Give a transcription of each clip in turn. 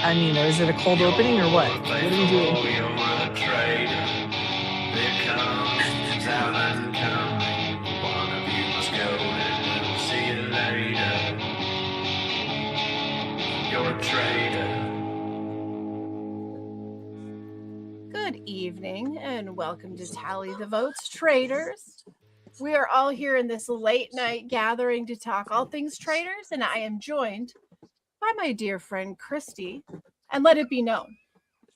I mean, is it a cold opening or what? What are we doing? You're a traitor. There comes Alan coming. One of you must go and we'll see you later. You're a traitor. Good evening and welcome to Tally the Votes Traitors. We are all here in this late night gathering to talk all things traitors, and I am joined by my dear friend Christy. And let it be known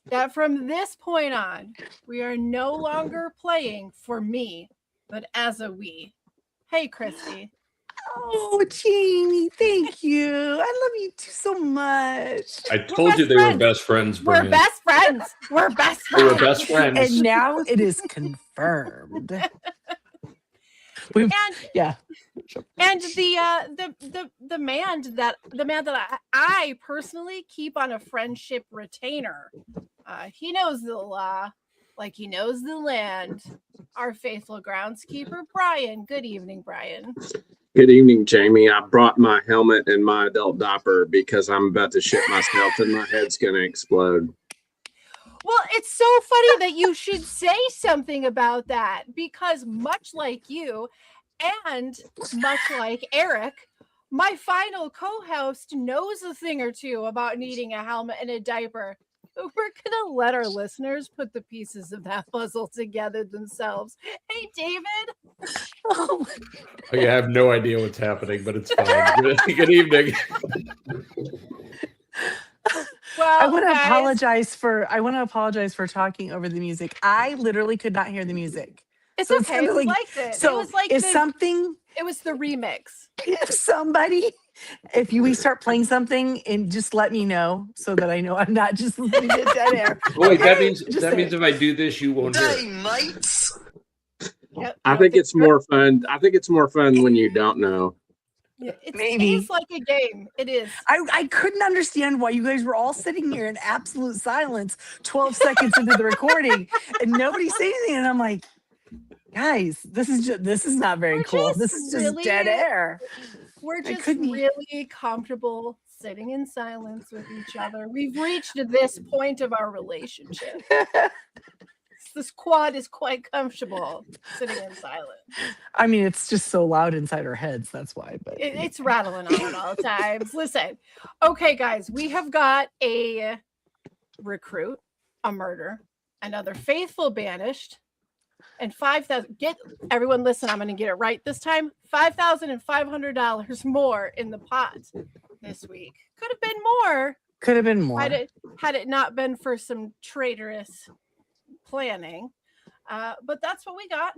that from this point on, we are no longer playing for me, but as a we. Hey, Christy. Oh, Jamie, thank you. I love you too so much. I told you they were best friends, Brian. We're best friends. We're best They friends. were best friends. And now it is confirmed. Yeah. And the man that I personally keep on a friendship retainer. He knows the law like he knows the land. Our faithful groundskeeper, Brian. Good evening, Brian. Good evening, Jamie. I brought my helmet and my adult diaper because I'm about to shit myself and my head's going to explode. Well, it's so funny that you should say something about that because much like you and much like Eric, my final co-host knows a thing or two about needing a helmet and a diaper. We're going to let our listeners put the pieces of that puzzle together themselves. Hey, David. Oh. I have no idea what's happening, but it's fine. Good evening. Well, I want to apologize for talking over the music. I literally could not hear the music. It's so okay. We liked it. So it was like it was the remix. If we start playing something, and just let me know so that I know I'm not just leaving it dead air. Wait, that means if I do this, you won't hear it. Mates. Yep. I think it's more fun. I think it's more fun when you don't know. Yeah, it Maybe. is like a game. It is. I couldn't understand why you guys were all sitting here in absolute silence 12 seconds into the recording and nobody said anything. And I'm like, guys, this is not very cool. This is just dead air. We're just really comfortable sitting in silence with each other. We've reached this point of our relationship. This quad is quite comfortable sitting in silence. I mean, it's just so loud inside our heads. That's why. But it's rattling on at all times. Listen, okay, guys, we have got a recruit, a murder, another faithful banished, and 5,000. Get everyone, listen. I'm going to get it right this time. $5,500 more in the pot this week. Could have been more. Could have been more. Had it not been for some traitorous planning, but that's what we got.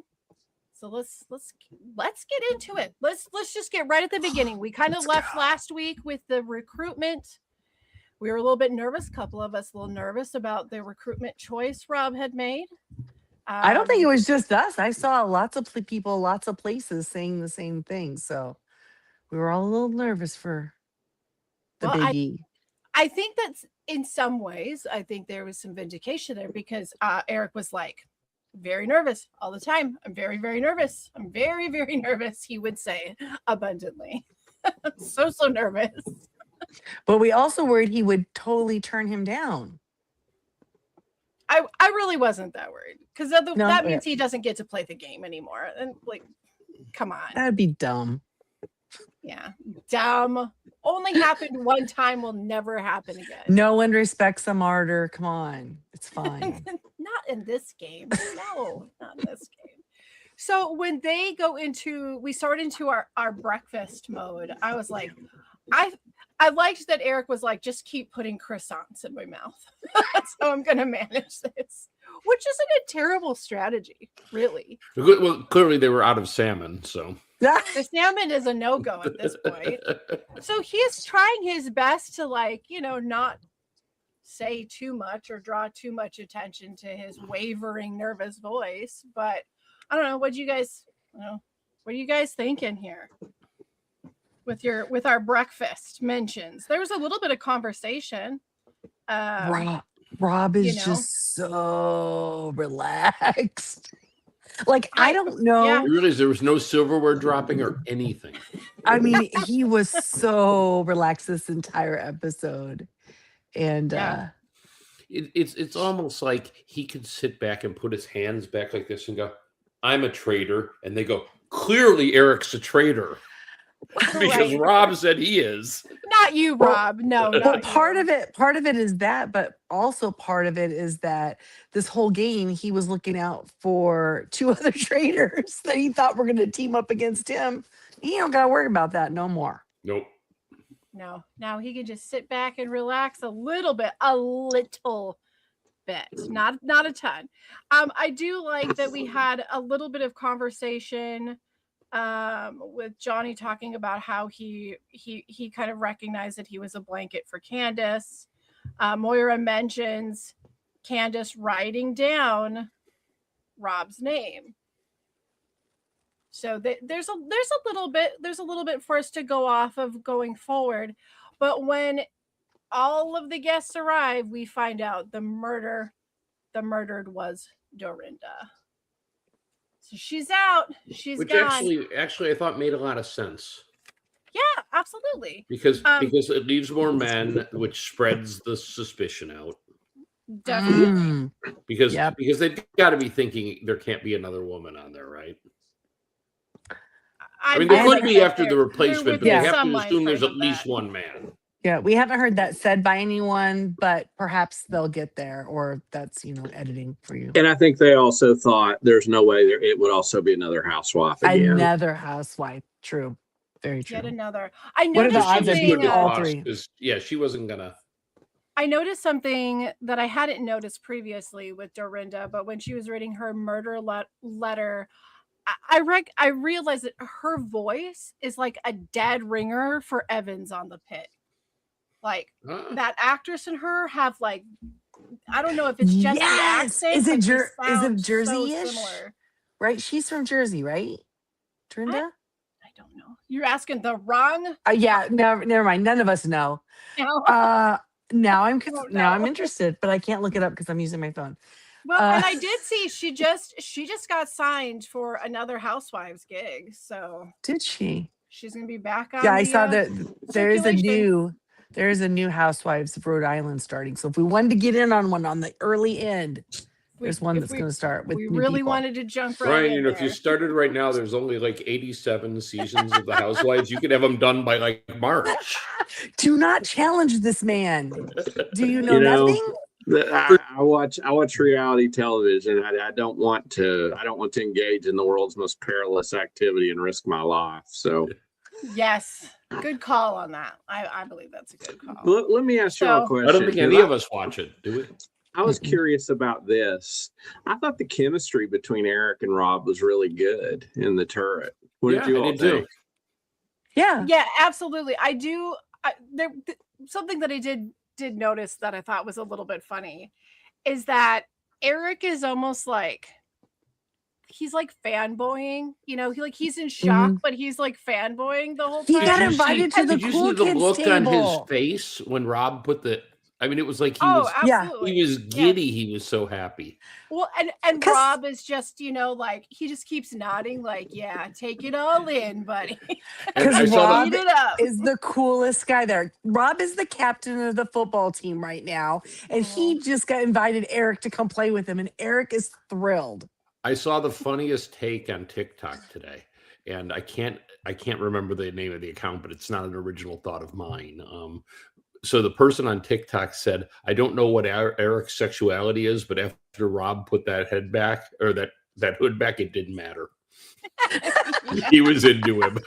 So let's get into it. Let's just get right at the beginning. We kind of left last week with the recruitment. We were a little bit nervous, a couple of us a little nervous about the recruitment choice Rob had made. I don't think it was just us. I saw lots of people, lots of places saying the same thing. So we were all a little nervous for the biggie. I think that's in some ways, I think there was some vindication there because Eric was like very nervous all the time. I'm very, very nervous. I'm very, very nervous. He would say abundantly. so nervous. But we also worried he would totally turn him down. I really wasn't that worried because that means he doesn't get to play the game anymore. And like, come on. That'd be dumb. Yeah, dumb. Only happened one time, will never happen again. No one respects a martyr. Come on. It's fine. Not in this game. No, not in this game. So when they we start into our breakfast mode, I was like, I liked that Eric was like, just keep putting croissants in my mouth. That's how I'm going to manage this, which isn't a terrible strategy, really. Well, clearly they were out of salmon, so. The salmon is a no-go at this point. So he's trying his best to not say too much or draw too much attention to his wavering, nervous voice. But I don't know. What are you guys thinking here? With our breakfast mentions, there was a little bit of conversation. Rob is just so relaxed. Like, I don't know. You realize there was no silverware dropping or anything. I mean, he was so relaxed this entire episode. And Yeah. It's almost like he can sit back and put his hands back like this and go, "I'm a traitor," and they go, "Clearly, Eric's a traitor because Right. Rob said he is." Not you, Well- Rob. No, well, not part you. of it is that, but also part of it is that this whole game he was looking out for two other traitors that he thought were going to team up against him. He don't got to worry about that no more. Nope. No. Now he can just sit back and relax a little bit. Not a ton. I do like that we had a little bit of conversation with Johnny talking about how he kind of recognized that he was a blanket for Candace. Moira mentions Candace writing down Rob's name. So there's a little bit for us to go off of going forward. But when all of the guests arrive, we find out the murdered was Dorinda. So she's out. She's Which gone. actually, I thought made a lot of sense Yeah, absolutely. because it leaves more men, which spreads the suspicion out. Definitely. Because Yep. because they've got to be thinking there can't be another woman on there, right? I mean, there could be after the replacement, but they have to assume there's at least one man. Yeah, we haven't heard that said by anyone, but perhaps they'll get there, or that's editing for you. And I think they also thought there's no way it would also be another housewife again. Another housewife. True. Very true. Yet another. I What are the noticed odds of something. being all three? Yeah, she wasn't gonna. I noticed something that I hadn't noticed previously with Dorinda, but when she was reading her murder letter, I realized that her voice is like a dead ringer for Evans on the Pit. Like that actress and her have like, I don't know if it's just the accent. Is it is it Jersey-ish? So right? She's from Jersey, right? Dorinda? I don't know. You're asking the wrong. Yeah, never mind. None of us know. No. Now I'm interested, but I can't look it up because I'm using my phone. Well, and I did see she just got signed for another Housewives gig. So did she? She's gonna be back on. Yeah, I saw that there is a new Housewives of Rhode Island starting. So if we wanted to get in on one on the early end, there's one that's going to start with. We new really people. wanted to jump right Ryan, in if you started right now, there's only like 87 seasons of the Housewives. You could have them done by like March. Do not challenge this man. Do you know nothing? I watch reality television. I don't want to engage in the world's most perilous activity and risk my life. So yes, good call on that. I believe that's a good call. Let me ask you a question. I don't think any of us watch it, do we? I was curious about this. I thought the chemistry between Eric and Rob was really good in the turret. What did you all think? Yeah, absolutely. I do. Something that I did notice that I thought was a little bit funny is that Eric is almost like he's like fanboying, he's in shock, but he's like fanboying the whole time. He got invited to the cool kids table. Did you see the look on his face when Rob put it was like he was giddy. Yeah. He was so happy. Well, and Rob is just, like he just keeps nodding, like, yeah, take it all in, buddy. Because Rob is the coolest guy there. Rob is the captain of the football team right now, and he just got invited Eric to come play with him, and Eric is thrilled. I saw the funniest take on TikTok today, and I can't remember the name of the account, but it's not an original thought of mine. So the person on TikTok said, I don't know what Eric's sexuality is, but after Rob put that head back or that hood back, it didn't matter. He was into him.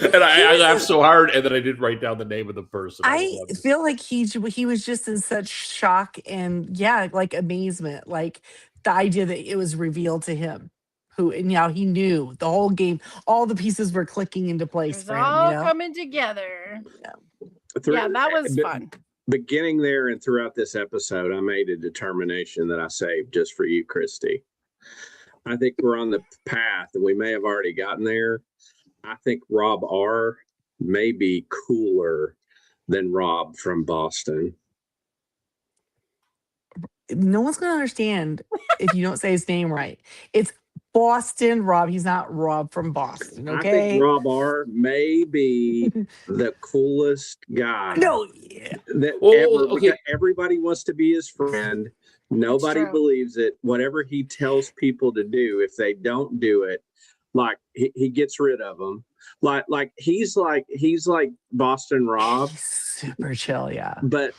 And I laughed so hard, and then I didn't write down the name of the person. I feel like he was just in such shock and like amazement, like the idea that it was revealed to him. He knew the whole game, all the pieces were clicking into place for him. All coming together. Yeah, that was fun. Beginning there and throughout this episode, I made a determination that I saved just for you, Christy. I think we're on the path, and we may have already gotten there. I think Rob R. may be cooler than Rob from Boston. No one's going to understand if you don't say his name right. It's Boston Rob. He's not Rob from Boston. I Okay. think Rob R may be the coolest guy No. that Oh, ever. okay. Because everybody wants to be his friend. Nobody true. believes it. Whatever he tells people to do, if they don't do it, like he gets rid of them. Like he's like Boston Rob, He's super chill. Yeah. but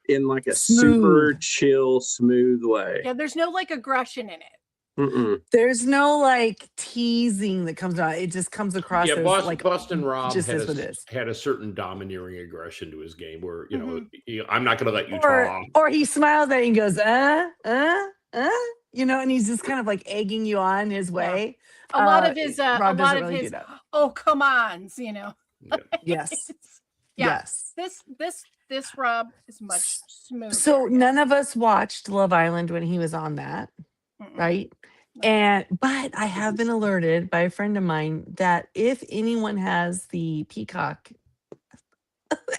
in like a Smooth. super chill, smooth way. Yeah, there's no like aggression in it. Mm-mm. There's no like teasing that comes out. It just comes across Yeah, as Boston, like Boston Rob just had is what it is. had a certain domineering aggression to his game where, I'm not going to let you Or talk. or he smiles at you and goes, and he's just kind of like egging you on his way. A lot of his a Rob lot doesn't of really do his that. oh come ons, Yeah. Yes. Yeah. Yes. This Rob is much smoother. So none of us watched Love Island when he was on that, Mm-mm. right? No. But I have been alerted by a friend of mine that if anyone has the Peacock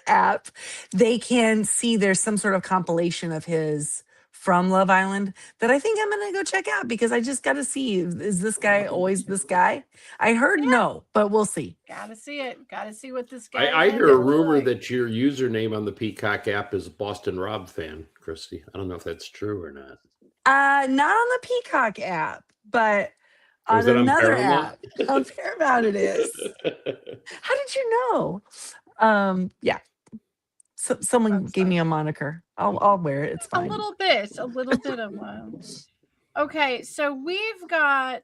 app, they can see there's some sort of compilation of his from Love Island that I think I'm gonna go check out because I just got to see, is this guy always this guy? I heard no, but we'll see. Gotta see it. Gotta see what this guy. I hear a rumor that your username on the Peacock app is Boston Rob fan, Christy. I don't know if that's true or not. Not on the Peacock app, but Or on is it on another Paramount? app. On Paramount it is. How did you know? Yeah. So someone gave me a moniker. I'll wear it. It's fine. a little bit of one. Okay, so we got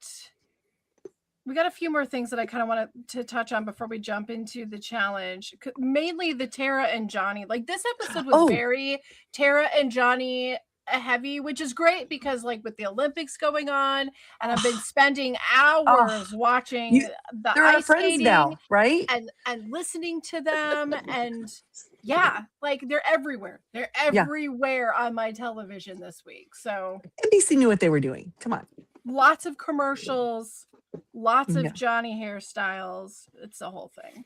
a few more things that I kind of wanted to touch on before we jump into the challenge. Mainly the Tara and Johnny. Like this episode was very Tara and Johnny heavy, which is great because like with the Olympics going on, and I've been spending hours watching the they're our ice friends skating now, right? and listening to them, and yeah, like they're everywhere. They're everywhere on my television this week. So NBC knew what they were doing. Come on. lots of commercials, lots of Johnny hairstyles. It's the whole thing.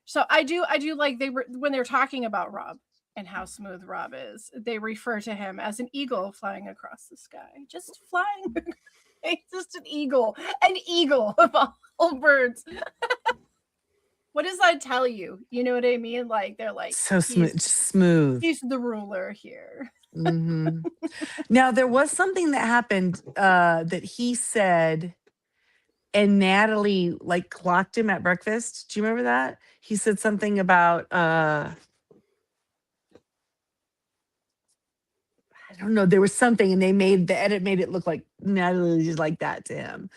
So I do like when they're talking about Rob and how smooth Rob is, they refer to him as an eagle flying across the sky. Just flying. He's just an eagle of all birds. What does that tell you? You know what I mean? Like they're like so smooth. He's the ruler here. Mm-hmm. Now there was something that happened that he said, and Natalie like clocked him at breakfast. Do you remember that? He said something about I don't know. There was something, and the edit made it look like Natalie just like that to him,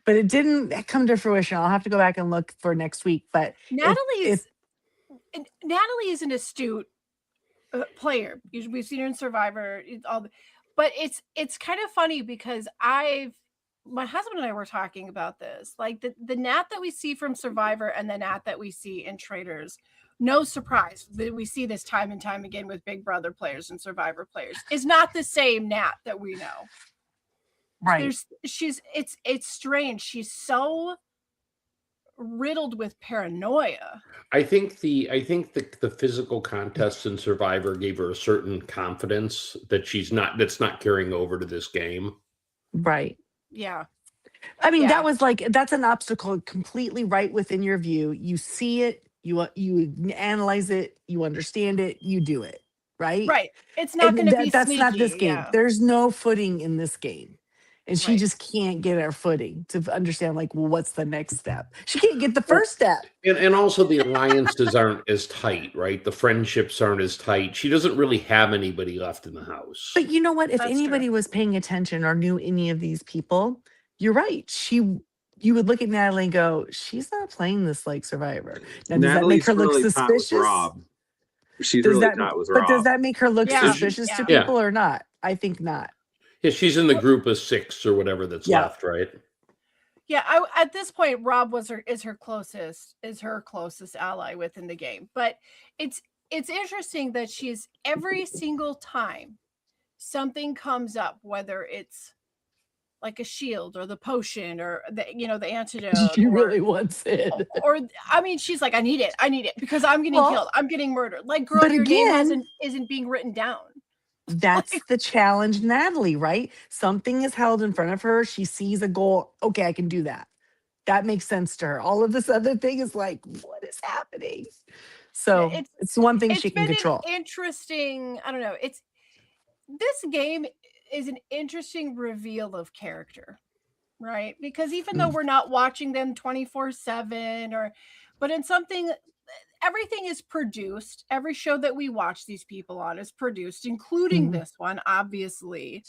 but it didn't come to fruition. I'll have to go back and look for next week. But Natalie is an astute player. We've seen her in Survivor. But it's kind of funny because my husband and I were talking about this. Like the Nat that we see from Survivor and the Nat that we see in Traitors. No surprise that we see this time and time again with Big Brother players and Survivor players is not the same Nat that we know. right. It's strange. She's so riddled with paranoia. I think the physical contests in Survivor gave her a certain confidence that that's not carrying over to this game. Right. Yeah. I mean, that's an obstacle completely right within your view. You see it, you analyze it, you understand it, you do it, right? Right. It's not going to be that's sneaky. not this game. Yeah. There's no footing in this game. And she Right. just can't get her footing to understand, like, well, what's the next step? She can't get the first step. And also the alliances aren't as tight, right? The friendships aren't as tight. She doesn't really have anybody left in the house. But you know what? If That's anybody true. was paying attention or knew any of these people, you're right. You would look at Natalie and go, she's not playing this like Survivor. Now, does that make her look really tight with suspicious? Rob. She's Does really that, tight with but Rob. does that make her look Yeah. suspicious to Yeah. people or not? I think not. Yeah, she's in the group of 6 or whatever that's left, right? Yeah, at this point, Rob is her closest ally within the game. But it's interesting that she's every single time something comes up, whether it's like a shield or the potion or the antidote. She really wants it. Or I mean, she's like, I need it because I'm getting killed, I'm getting murdered. Like, girl, but your name again- isn't being written down. That's Like, the challenge, Natalie, right? Something is held in front of her. She sees a goal. Okay, I can do that. That makes sense to her. All of this other thing is like, what is happening? So it's it's one thing she it's can been an control. interesting, I don't know, it's this game is an interesting reveal of character, right? Because even though we're not watching them 24/7 but in something, everything is produced. Every show that we watch these people on is produced, including Mhm. this one, obviously.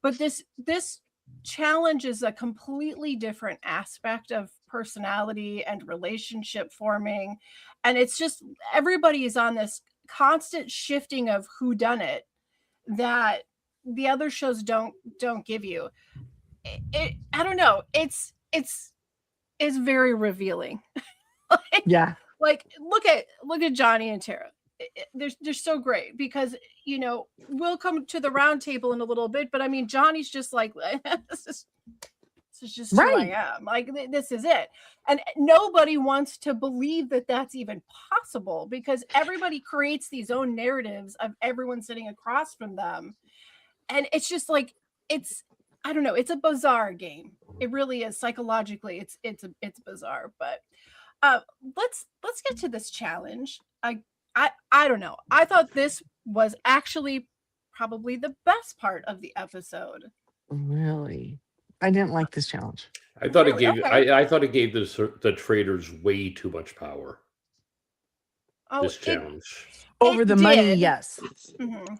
But this challenge is a completely different aspect of personality and relationship forming. And it's just everybody is on this constant shifting of who done it that the other shows don't give you. I don't know. It's very revealing. like, Yeah. like look at Johnny and Tara. They're so great because we'll come to the round table in a little bit, but I mean Johnny's just like this is just who I Right. am. Like this is it, and nobody wants to believe that that's even possible because everybody creates these own narratives of everyone sitting across from them, and it's just like it's I don't know. It's a bizarre game. It really is psychologically. It's bizarre, but uh, let's get to this challenge. I don't know. I thought this was actually probably the best part of the episode. Really. I didn't like this challenge. I thought it Really? gave Okay. I thought it gave the traders way too much power. Oh, This challenge. Over the did. money, yes. Mhm.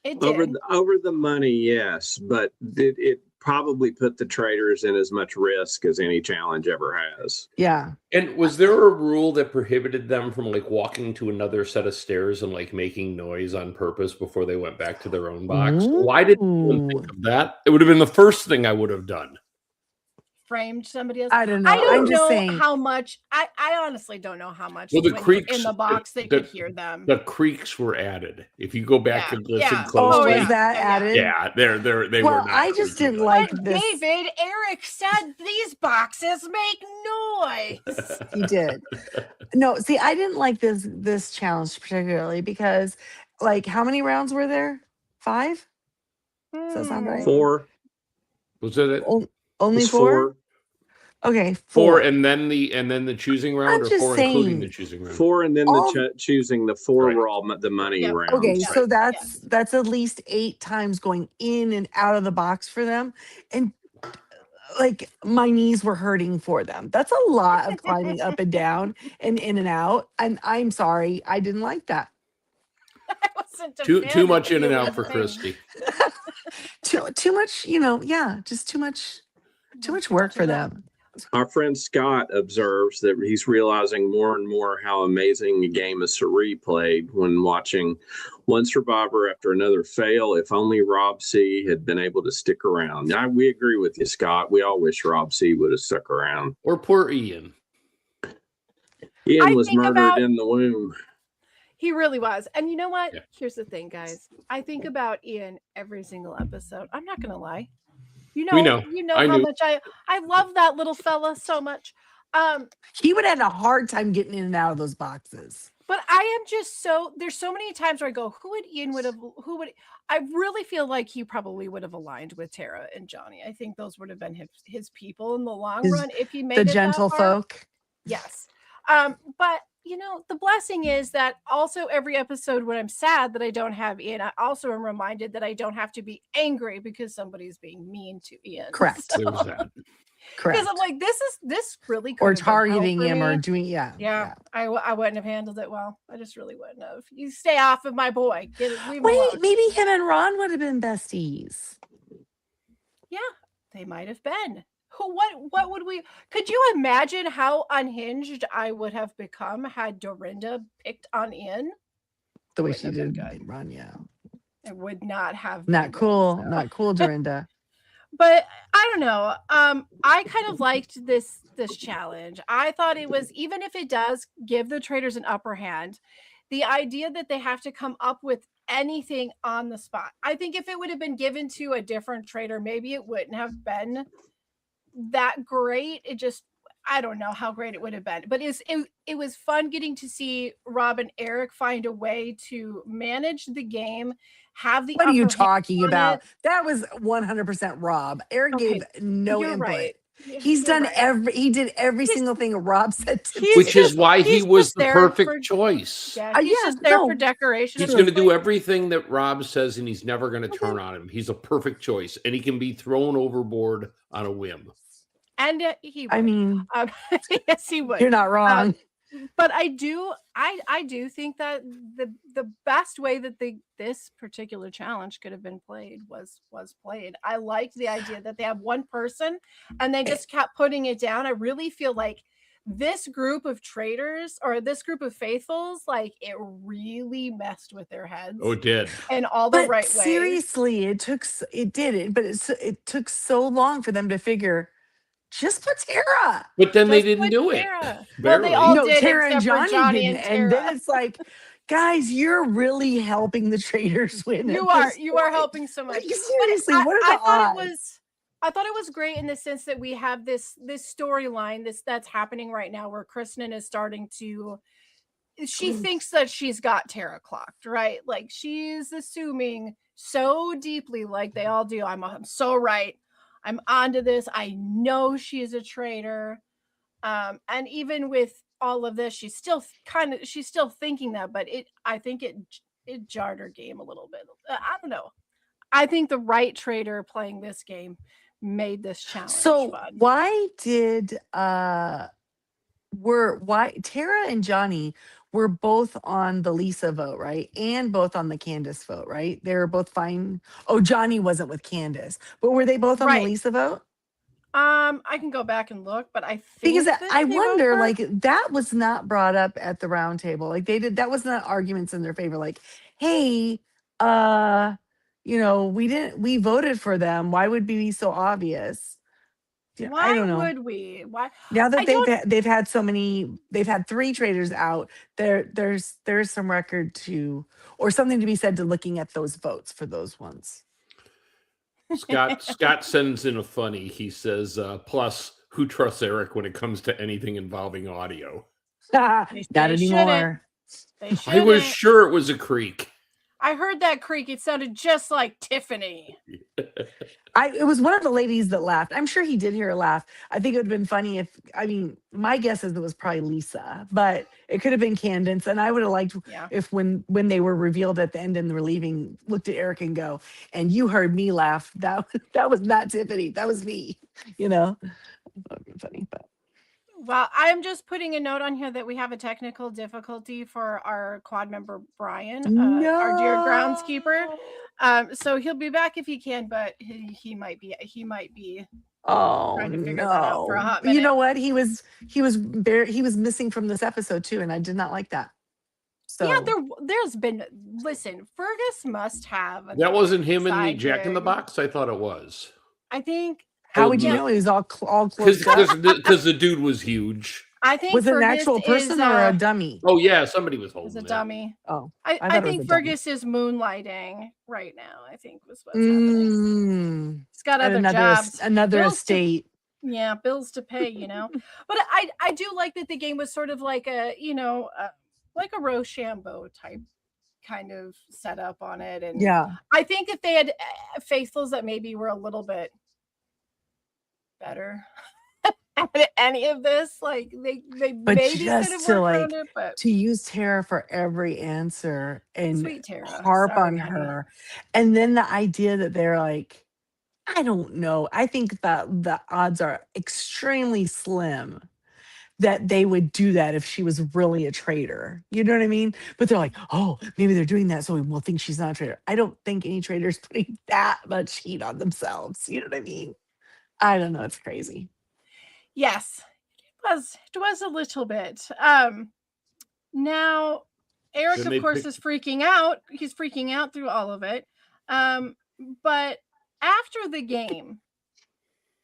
It Over did. the money, yes, but it probably put the traders in as much risk as any challenge ever has. Yeah. And was there a rule that prohibited them from like walking to another set of stairs and like making noise on purpose before they went back to their own box? Why did anyone Ooh. think of that? It would have been the first thing I would have done. Framed somebody else. I don't know. I don't I'm just know saying. how much. I honestly don't know how much. Well, the when you're creaks in the box, they could hear them. The creaks were added. If you go back Yeah, and listen yeah. closely, Oh, yeah, is that yeah, yeah. added? yeah, they were Well, not. I just creaking didn't noise. like But this. David, Eric said these boxes make noise. He did. No, see, I didn't like this challenge particularly because, like, how many rounds were there? 5? Does that sound right? 4. Was it Only It's 4? 4. Okay, 4 4. and then the choosing round, I'm or just 4 including saying. the choosing round? 4 and then All choosing the 4 Right. were all the money Yep. rounds. okay, Yeah. so that's at least 8 times going in and out of the box for them, and like my knees were hurting for them. That's a lot of climbing up and down and in and out. And I'm sorry, I didn't like that. I wasn't a Too fan much of in and you out and for things. Christy. Too much, yeah, just too much work for them. Our friend Scott observes that he's realizing more and more how amazing a game of Surrey played when watching one survivor after another fail. If only Rob C had been able to stick around. We agree with you, Scott. We all wish Rob C would have stuck around. Or poor Ian. Ian was murdered in the womb. He really was. And you know what? Yeah. Here's the thing, guys. I think about Ian every single episode. I'm not gonna lie. You We know know. I how knew. much I love that little fella so much. He would have had a hard time getting in and out of those boxes. But I am just there's so many times where I go, I really feel like he probably would have aligned with Tara and Johnny. I think those would have been his people in the long run if he made The it gentle that far. folk. Yes. But the blessing is that also every episode when I'm sad that I don't have Ian, I also am reminded that I don't have to be angry because somebody's being mean to Ian. Correct. There was that. Correct. Because I'm like, this really could Or have been hell targeting for him or me. doing, Yeah. I wouldn't have handled it well. I just really wouldn't have. You stay off of my boy. Leave him Wait, alone. maybe him and Ron would have been besties. Yeah, they might have been. What would we? Could you imagine how unhinged I would have become had Dorinda picked on Ian? The way Wouldn't she have been did good. Ron, yeah. It would not have. Not been good, cool. so. Not cool, Dorinda. But I don't know. I kind of liked this challenge. I thought it was, even if it does give the traders an upper hand, the idea that they have to come up with anything on the spot. I think if it would have been given to a different trader, maybe it wouldn't have been that great. It just, I don't know how great it would have been. But it was fun getting to see Rob and Eric find a way to manage the game have the What are you upper hand talking on about? it. That was 100% Rob. Eric Okay, gave no you're input. right. He's You're done right. he did every He's single thing Rob said to he's do. Which is just why he he's was just the there for perfect choice. yeah, he's Yeah, just there for no, decoration at He's this going to do point. everything that Rob says, and he's never going to Okay. turn on him. He's a perfect choice, and he can be thrown overboard on a whim. And he would. I mean, Yes, he would. you're not wrong. But I do think that the best way that this particular challenge could have been played was played. I liked the idea that they have one person and they just kept putting it down. I really feel like this group of traitors or this group of faithfuls, like it really messed with their heads Oh, it did. in all the But right ways. seriously, it did it, but it took so long for them to figure just put Tara. But then they Just didn't put do it. Tara. Well, Barely. they all No, did Tara and except for Johnny Johnny didn't. and And then Tara. it's like, guys, you're really helping the traitors win. You at are this you are point. helping so much. Like, seriously, But what are I the odds? thought it was great in the sense that we have this storyline that's happening right now where Kristen is starting to she thinks that she's got Tara clocked, right? Like she's assuming so deeply, like they all do. I'm so right. I'm onto this. I know she's a traitor. And even with all of this, she's still thinking that, but I think it jarred her game a little bit. I don't know. I think the right traitor playing this game made this challenge So fun. why did why Tara and Johnny were both on the Lisa vote, right? And both on the Candace vote, right? They were both fine. Oh, Johnny wasn't with Candace, but were they both on the Right. Lisa vote? I can go back and look, but I Because think that I they both wonder, were. like that was not brought up at the round table. Like that was not arguments in their favor. Like, hey, we voted for them. Why would we be so obvious? Yeah, I Why don't know. would we? Why? Now that I don't. they've had so many, they've had 3 traders out. There's some record to or something to be said to looking at those votes for those ones. Scott sends in a funny. He says, plus, who trusts Eric when it comes to anything involving audio? Not They shouldn't. anymore. They I shouldn't. was sure it was a creak. I heard that creak. It sounded just like Tiffany. It was one of the ladies that laughed. I'm sure he did hear her laugh. I think it would have been funny my guess is it was probably Lisa, but it could have been Candace. And I would have liked Yeah. if when they were revealed at the end and they were leaving, looked at Eric and go, and you heard me laugh. That was not Tiffany. That was me. That would have been funny, but. Well, I'm just putting a note on here that we have a technical difficulty for our quad member Brian, our dear groundskeeper. So he'll be back if he can, but he might be trying to figure that out for a hot minute. You know what? He was missing from this episode too, and I did not like that. So yeah, there's been Fergus must have That wasn't him in the side Jack in the gig. Box? I thought it was. I think. How would you know he was all close? Because the dude was huge. I think Was it an Fergus actual person or a dummy? Oh yeah, somebody was is holding a it. dummy. Oh, I thought it was think a dummy. Fergus is moonlighting right now. I think was what's happening. He's got other jobs, another bills estate. bills to pay. But I do like that the game was sort of like a like a Rochambeau type kind of setup on it, and Yeah, I think if they had faithfuls that maybe were a little bit better at any of this, like they but maybe could have just to worked around it, but to use Tara for every answer and sweet Tara, harp sorry, on honey. her, and then the idea that they're like, I don't know. I think that the odds are extremely slim that they would do that if she was really a traitor. You know what I mean? But they're like, oh, maybe they're doing that so we'll think she's not a traitor. I don't think any traitor's putting that much heat on themselves. You know what I mean? I don't know. It's crazy. Yes, it was a little bit. Now Eric, Then of they course, picked- is freaking out. He's freaking out through all of it. But after the game,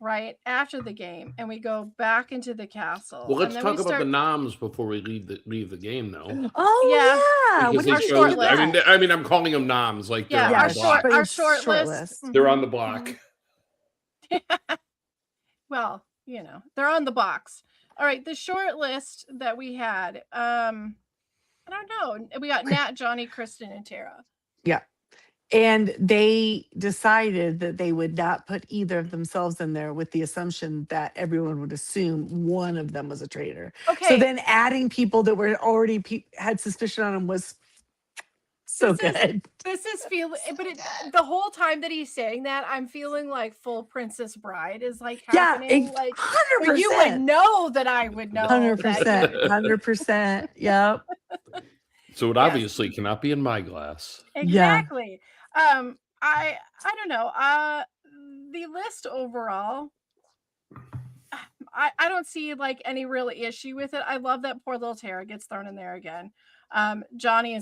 right after the game, and we go back into the castle. Well, let's and then talk about the noms before we leave the game, though. Oh yeah. Because What they did you show, think of that? I mean, I'm calling them noms, like they're on our the block. but our it's short short list. list. They're on the block. Well, they're on the box. All right, the short list that we had. I don't know. We got Nat, Johnny, Kristen, and Tara. Yeah. And they decided that they would not put either of themselves in there with the assumption that everyone would assume one of them was a traitor. So Okay, then adding people that were already had suspicion on them was so this is good. this is feeling, but the whole time that he's saying that, I'm feeling like full Princess Bride is like Yeah, happening. Like, hundred but you would percent, know that I would know that. 100%, 100%. Yep. So it Yes. obviously cannot be in my glass. Yeah. Exactly. I don't know. The list overall, I don't see like any real issue with it. I love that poor little Tara gets thrown in there again. Johnny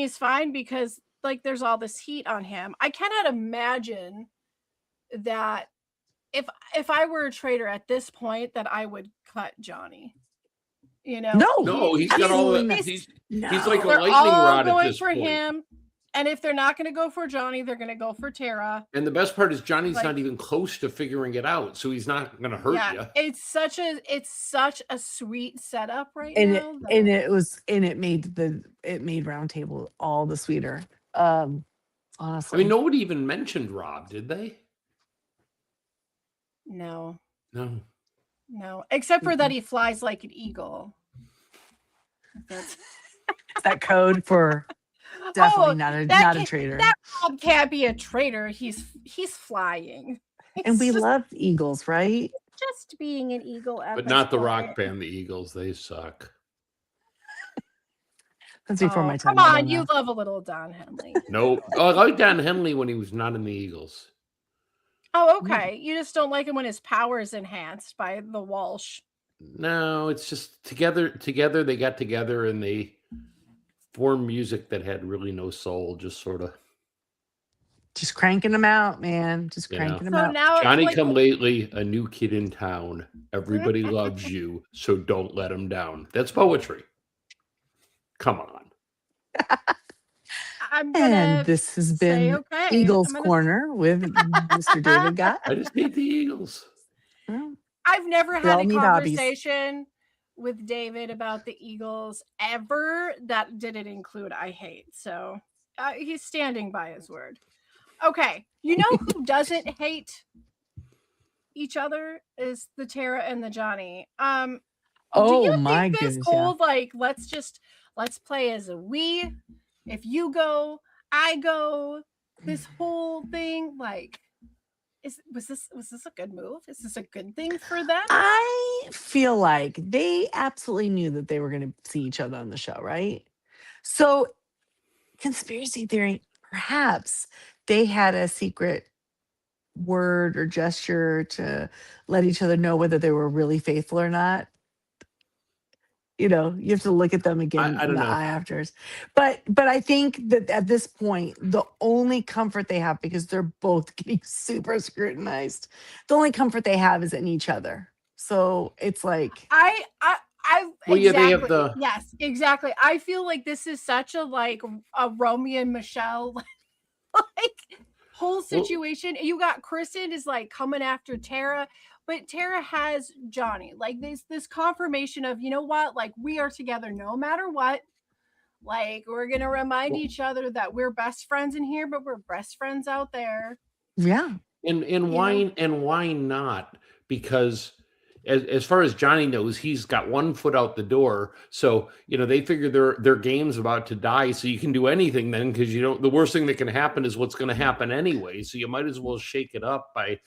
is fine because like there's all this heat on him. I cannot imagine that if I were a traitor at this point that I would cut Johnny. You know, No, No, he's got all absolutely that. not. He's like a No. they're lightning all rod at going this for point. him. And if they're not going to go for Johnny, they're going to go for Tara. And the best part is Johnny's Like- not even close to figuring it out, so he's not going to hurt you. It's such a sweet setup right And now. it made Roundtable all the sweeter. I Honestly. mean, nobody even mentioned Rob, did they? No, No. except for that he flies like an eagle. That's that code for definitely Oh, not a that traitor. That Rob can't be a traitor. He's flying. And we It's just- love eagles, right? just being an eagle at But this not the point. rock band, the Eagles. They suck. That's before Oh, my time. come I on, don't you know. love a little Don Henley. Nope. Oh, I like Don Henley when he was not in the Eagles. Oh, okay. You just don't like him when his power is enhanced by the Walsh. No, it's just together they got together and they formed music that had really no soul, just sort of. Just cranking them out, man. Just Yeah. cranking them So out. now, Johnny like, come lately, a new kid in town. Everybody loves you, so don't let him down. That's poetry. Come on. I'm gonna And this has say, been okay. Eagles I'm gonna- Corner with Mr. David Gott. I just hate the Eagles. Well, I've never We had all a need hobbies. conversation with David about the Eagles ever that didn't include I hate. So he's standing by his word. Okay. You know who doesn't hate each other is the Tara and the Johnny. Do Oh you my think this goodness, yeah. whole like let's play as a we, if you go, I go, this whole thing, like was this a good move? Is this a good thing for them? I feel like they absolutely knew that they were going to see each other on the show, right? So, conspiracy theory, perhaps they had a secret word or gesture to let each other know whether they were really faithful or not. You know, you have to look at them again I in don't the know. eye afterwards. But I think that at this point, the only comfort they have, because they're both getting super scrutinized, the only comfort they have is in each other. So it's like, I Well, yeah, they have exactly. Yes, exactly. I feel like this is such a like a Romeo and Michelle like whole situation. You got Kristen is like coming after Tara, but Tara has Johnny. Like this confirmation of, you know what? Like we are together no matter what. Like we're gonna remind each other that we're best friends in here, but we're best friends out there. yeah. And why not? Because as far as Johnny knows, he's got one foot out the door. So, they figure their game's about to die. So you can do anything then, because the worst thing that can happen is what's going to happen anyway. So you might as well shake it up by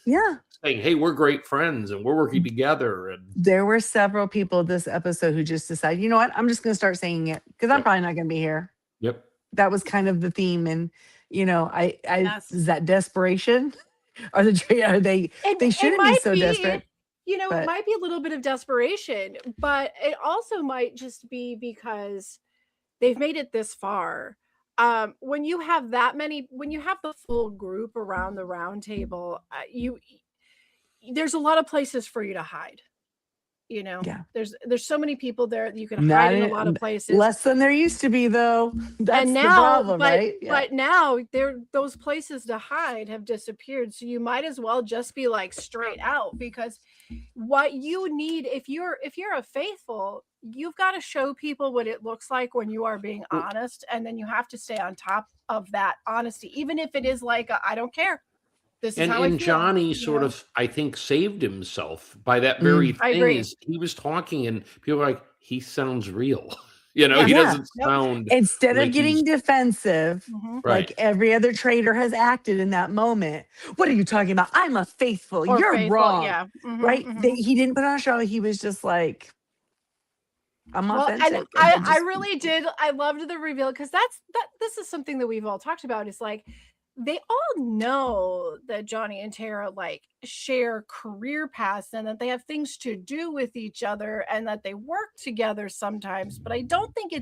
saying, hey, we're great friends and we're working together. And There were several people this episode who just decided, you know what, I'm just going to start saying it because I'm Yep. probably not going to be here. Yep. That was kind of the theme. And, Yes. is that desperation? Are they shouldn't be so desperate. It but- might be a little bit of desperation, but it also might just be because they've made it this far. When you have the full group around the round table, there's a lot of places for you to hide. Yeah. There's so many people there that you can Not hide in a in- lot of places. Less than there used to be, though. That's And the now, problem, right? Yeah. but now those places to hide have disappeared. So you might as well just be like straight out, because what you need, if you're a faithful, you've got to show people what it looks like when you are being honest, and then you have to stay on top of that honesty, even if it is like I don't care. This is how I And feel. Johnny you sort know? of, I think, saved himself by that very I thing. agree. Is he was talking, and people were like, he sounds real. You know, Yeah. he Yeah. doesn't Yep. sound Instead of like he's getting defensive, Mhm. like right. every other traitor has acted in that moment. What are you talking about? I'm a faithful. Or You're faithful. wrong. Yeah. Mhm, Right? mhm. He didn't put on a show. He was just like, I'm Well, and authentic. And then I just really did. I loved the reveal because this is something that we've all talked about. Is like they all know that Johnny and Tara like share career paths and that they have things to do with each other and that they work together sometimes. But I don't think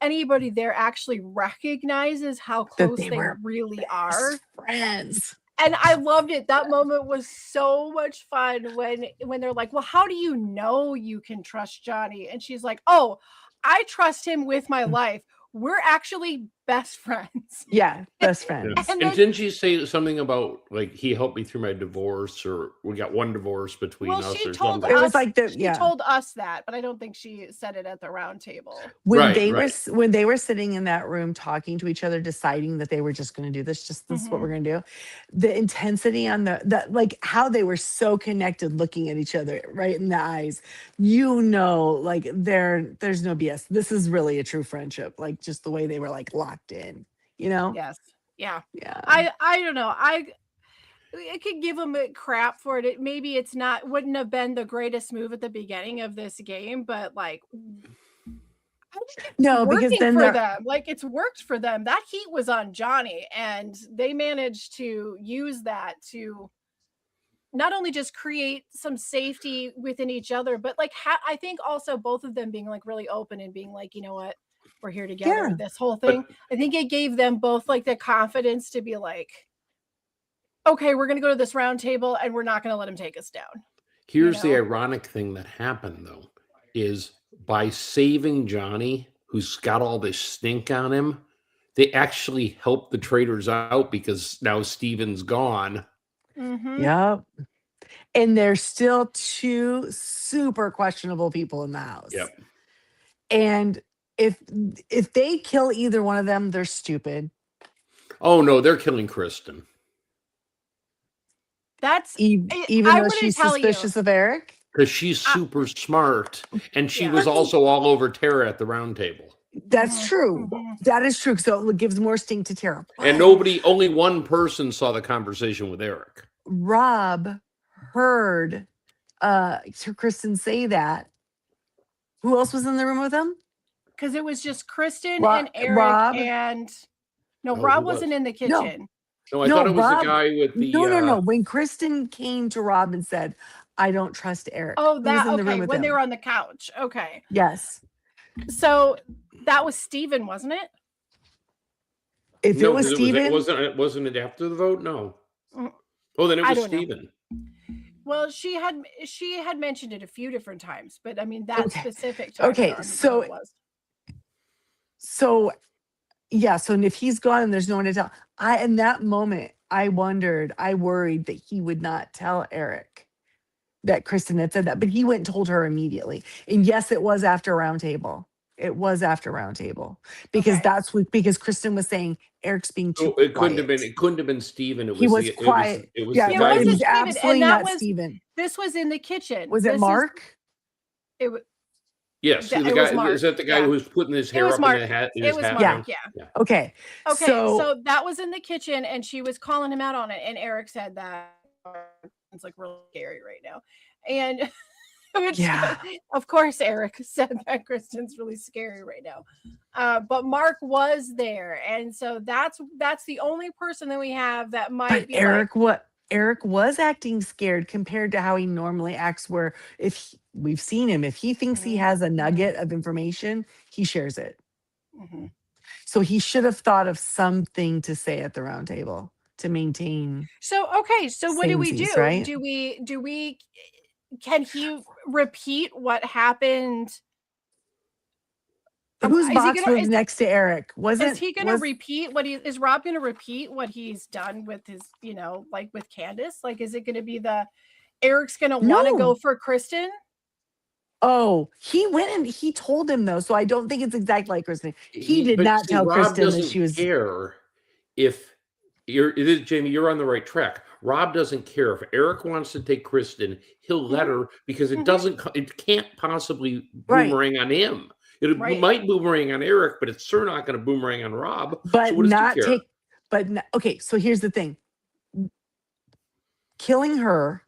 anybody there actually recognizes how that close they they were really best are. friends. And I loved it. That moment was so much fun when they're like, "Well, how do you know you can trust Johnny?" And she's like, "Oh, I trust him with my life. We're actually best friends." Yeah, best Yeah. friends. And And then didn't she say something about like he helped me through my divorce, or we got one divorce between well, us, she or told something? It was us like the she told us that, but I don't think she said it at the round table. when Right, they right. when they were sitting in that room talking to each other, deciding that they were just going to do this, just this is what Mhm. we're going to do. The intensity on the like how they were so connected, looking at each other right in the eyes. Like there's no BS. This is really a true friendship. Like just the way they were like locked in. You know? Yes. Yeah. Yeah. I don't know. I could give them a crap for it. Maybe it's not wouldn't have been the greatest move at the beginning of this game, but like I think it's No, because working then for they're them. Like it's worked for them. That heat was on Johnny, and they managed to use that to not only just create some safety within each other, but like I think also both of them being like really open and being like, you know what, we're here together. yeah. This whole But thing, I think it gave them both like the confidence to be like, okay, we're gonna go to this round table and we're not gonna let him take us down. You here's the know? ironic thing that happened though, is by saving Johnny, who's got all this stink on him, they actually helped the traitors out because now Steven's gone. Mm-hmm. Yep. And there's still two super questionable people in the house. Yep. And if they kill either one of them, they're stupid. Oh no, they're killing Kristen. That's Even I'm though gonna she's tell you. suspicious of Eric. Because she's I- super smart, and she Yeah. was also all over Tara at the round table. That's Mhm, true. mhm. That is true. So it gives more sting to Tara. And But only one person saw the conversation with Eric. Rob heard Sir Kristen say that. Who else was in the room with him? Because it was just Kristen Rob, and Eric Rob. and no, Oh, Rob who was? wasn't in the No, kitchen. No, I no, thought it was the Rob. guy with the. No. When Kristen came to Rob and said, "I don't trust Eric," Oh, who was that in the room okay. with When they him? were on the couch. Okay. Yes. So that was Steven, wasn't it? If it No, was because Steven, wasn't it after the vote? No. Mm, Oh, then it I was don't know. Steven. Well, she had mentioned it a few different times, but I mean that okay. specific time. I Okay, don't remember who it was. So yeah, so if he's gone and there's no one to tell, in that moment, I worried that he would not tell Eric that Kristen had said that, but he went and told her immediately. And yes, it was after roundtable. It was after roundtable because Okay. because Kristen was saying Eric's being too So it quiet. couldn't have been Steven. He was quiet. It was Yeah, the It no, guy it wasn't was who's Steven, absolutely and that not was Steven. this was in the kitchen. Was it This Mark? It was yes, the it was guy Mark. is that the guy Yeah. who's putting his It hair was up Mark. in his It was hat Mark. down? Yeah. Yeah. Okay. Okay, so that was in the kitchen, and she was calling him out on it, and Eric said that it's like really scary right now, and which Yeah. of course Eric said that Kristen's really scary right now, but Mark was there, and so that's the only person that we have that might But be like, Eric was acting scared compared to how he normally acts, where we've seen him, if he thinks he has a nugget of information, he shares it. Mhm. So he should have thought of something to say at the round table to maintain So okay, so what do we samesies, do? right? Do we can he repeat what happened? Whose Is he box gonna was next to Eric? is he gonna Was repeat what he is Rob gonna repeat what he's done with his, like with Candace? Like, is it gonna be Eric's gonna want to go no, for Kristen? Oh, he went and he told him though, so I don't think it's exactly like Kristen. He did But not see, tell Rob Kristen that doesn't she was. care if Jamie, you're on the right track. Rob doesn't care if Eric wants to take Kristen, he'll let her because it it can't possibly Right. boomerang on him. It Right. might boomerang on Eric, but it's sure not going to boomerang on Rob. But so what does he not care? take. But okay, so here's the thing: killing her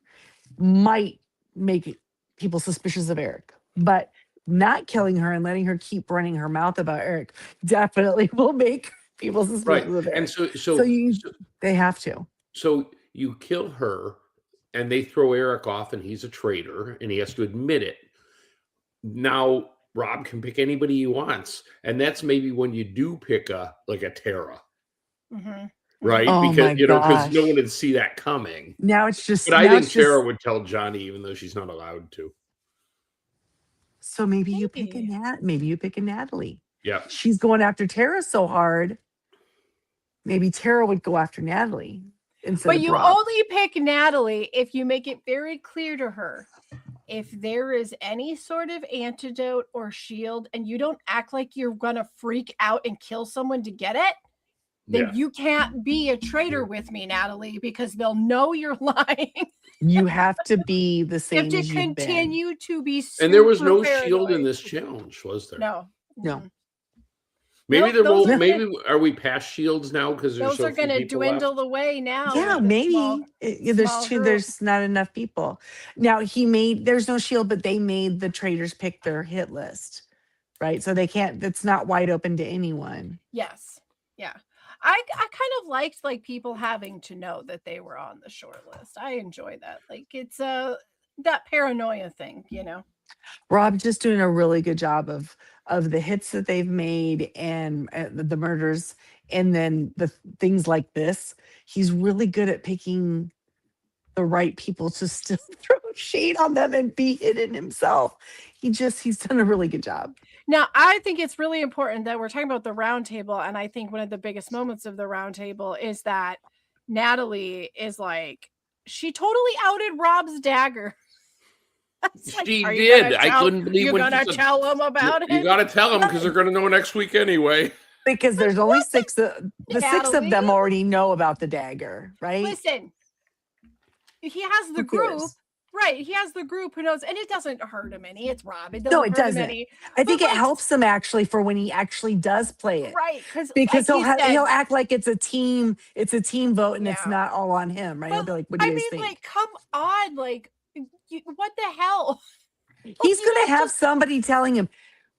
might make people suspicious of Eric, but not killing her and letting her keep running her mouth about Eric definitely will make people suspicious Right. of Eric. And They have to. So you kill her and they throw Eric off and he's a traitor and he has to admit it. Now Rob can pick anybody he wants. And that's maybe when you do pick a Tara. Right? Oh because my because no gosh. one would see that coming. Now it's just. But I now think it's just- Tara would tell Johnny even though she's not allowed to. So maybe you pick Maybe. Maybe you pick a Natalie. Yeah. She's going after Tara so hard. Maybe Tara would go after Natalie instead But of you Rob. only pick Natalie if you make it very clear to her if there is any sort of antidote or shield and you don't act like you're gonna freak out and kill someone to get it, then Yeah. you can't be a traitor with me, Natalie, because they'll know you're lying. You have to be the You same have to as you've been. continue to be And there was super no shield in paranoid. this challenge, was there? No. No. Maybe Nope, there those won't. are Maybe are we past shields now because there's Those so are few going to people dwindle left? away now. Yeah, with the maybe small- there's small too. group. There's not enough people. Now there's no shield, but they made the traders pick their hit list, right? So they can't. That's not wide open to anyone. Yes. Yeah. I kind of liked like people having to know that they were on the short list. I enjoy that. Like it's that paranoia thing, you know. Rob's just doing a really good job of the hits that they've made and the murders, and then the things like this. He's really good at picking the right people to still throw shade on them and be hidden himself. He's done a really good job. Now, I think it's really important that we're talking about the round table, and I think one of the biggest moments of the round table is that Natalie is like, she totally outed Rob's dagger. It's like, She are you gonna did. I tell- couldn't believe You're when she gonna said, tell them about it. You got to tell them because they're going to know next week anyway. Because there's only six. The six of Natalie? them already know about the dagger, right? Listen, he has the Who group, cares? right? He has the group who knows, and it doesn't hurt him any. It's Rob. It doesn't No, it hurt him doesn't. any. I think But, it like, helps him actually for when he actually does play it. right? Because like he said, he'll act like it's a team vote and it's Yeah. not all on him, right? He'll But, be like, "What do you I guys mean, think?" like, come on, like, what the hell? He's you gonna don't have just- somebody telling him,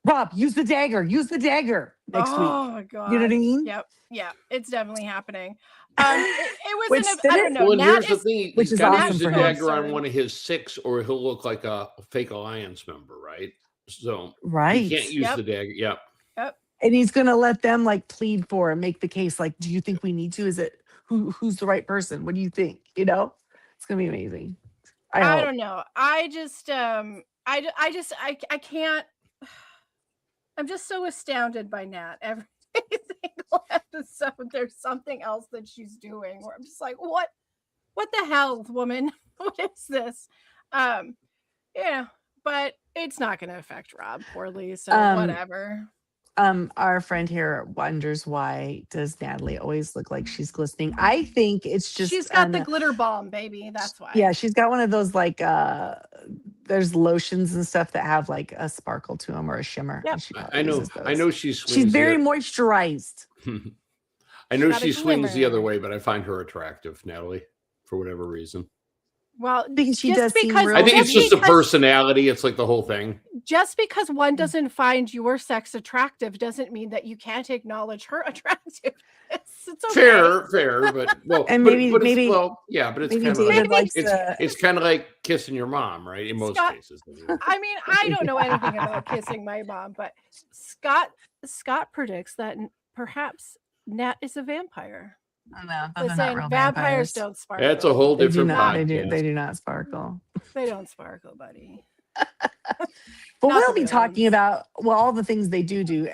"Rob, use the dagger next week." Oh my god! You know what I mean? Yep, yeah, it's definitely happening. It was Which I don't know. Well, and Nat here's the is, thing: which he's is got to awesome use the for him. dagger on Absurd. one of his six, or he'll look like a fake alliance member, right? So Right. he can't use Yep. the dagger. Yeah. And he's gonna let them like plead for and make the case. Like, do you think we need to? Is it who's the right person? What do you think? You know, it's gonna be amazing. I I hope. don't know. I just I can't. I'm just so astounded by Nat. Every single episode, there's something else that she's doing where I'm just like, what the hell, woman? What is this? Yeah, but it's not going to affect Rob poorly, so whatever. Our friend here wonders, why does Natalie always look like she's glistening? I think it's just She's got the glitter bomb, baby. That's why. yeah, she's got one of those like there's lotions and stuff that have like a sparkle to them or a shimmer. Yep. and she probably I know. uses those. I know she swings. She's very the, moisturized. I know got a she swings the other glimmer. way, but I find her attractive, Natalie, for whatever reason. Well, Because she just does seem because- real. I think it's Just just a because- personality. It's like the whole thing. just because one doesn't find your sex attractive doesn't mean that you can't acknowledge her attractiveness. It's okay. Fair, but well, And but maybe- well, yeah, but it's maybe kind of David like likes it's, the. it's kind of like kissing your mom, right? In most Scott- cases. I mean, I don't know anything about kissing my mom, but Scott predicts that perhaps Nat is a vampire. Oh, no, those are not Listen, real vampires don't sparkle. That's a whole They do different not. podcast. They do not sparkle. They don't sparkle, buddy. But Not we'll the be real talking ones. about all the things they do